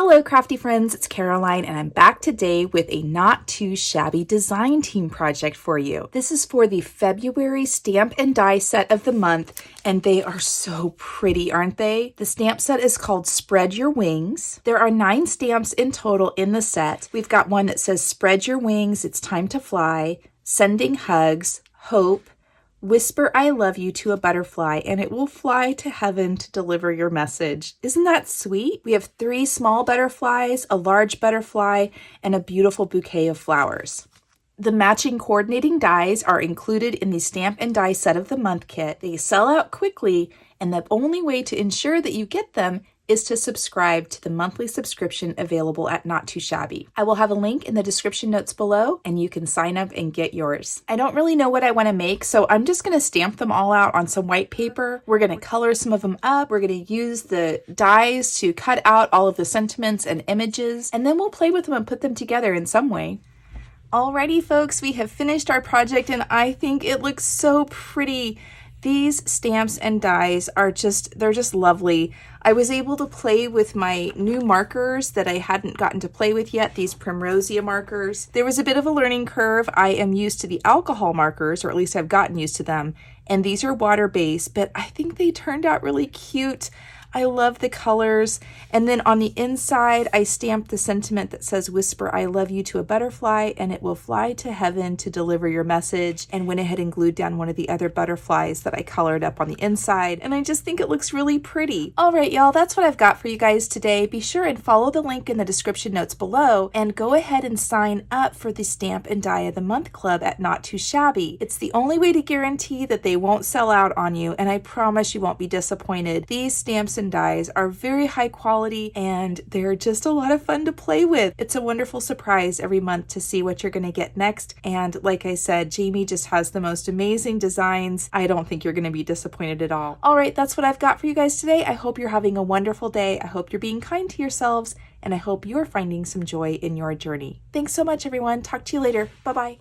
Hello crafty friends, it's Caroline and I'm back today with a Not Too Shabby design team project for you. This is for the February stamp and die set of the month and they are so pretty, aren't they? The stamp set is called Spread Your Wings. There are 9 stamps in total in the set. We've got one that says Spread Your Wings, It's Time to Fly, Sending Hugs, Hope, Whisper I love you to a butterfly and it will fly to heaven to deliver your message. Isn't that sweet? We have 3 small butterflies, a large butterfly, and a beautiful bouquet of flowers. The matching coordinating dies are included in the Stamp and Die Set of the Month kit. They sell out quickly and the only way to ensure that you get them is to subscribe to the monthly subscription available at Not2Shabby. I will have a link in the description notes below and you can sign up and get yours. I don't really know what I want to make, so I'm just going to stamp them all out on some white paper. We're going to color some of them up. We're going to use the dies to cut out all of the sentiments and images, and then we'll play with them and put them together in some way. Alrighty folks, we have finished our project and I think it looks so pretty. These stamps and dies are they're just lovely. I was able to play with my new markers that I hadn't gotten to play with yet, these Primrosia markers. There was a bit of a learning curve. I am used to the alcohol markers, or at least I've gotten used to them, and these are water-based, but I think they turned out really cute. I love the colors. And then on the inside, I stamped the sentiment that says, Whisper I love you to a butterfly and it will fly to heaven to deliver your message. And went ahead and glued down one of the other butterflies that I colored up on the inside. And I just think it looks really pretty. All right, y'all, that's what I've got for you guys today. Be sure and follow the link in the description notes below and go ahead and sign up for the Stamp and Die of the Month Club at Not2Shabby. It's the only way to guarantee that they won't sell out on you, and I promise you won't be disappointed. These stamps and dies are very high quality and they're just a lot of fun to play with. It's a wonderful surprise every month to see what you're going to get next. And like I said, Jamie just has the most amazing designs. I don't think you're going to be disappointed at all. All right, that's what I've got for you guys today. I hope you're having a wonderful day. I hope you're being kind to yourselves and I hope you're finding some joy in your journey. Thanks so much, everyone. Talk to you later. Bye-bye.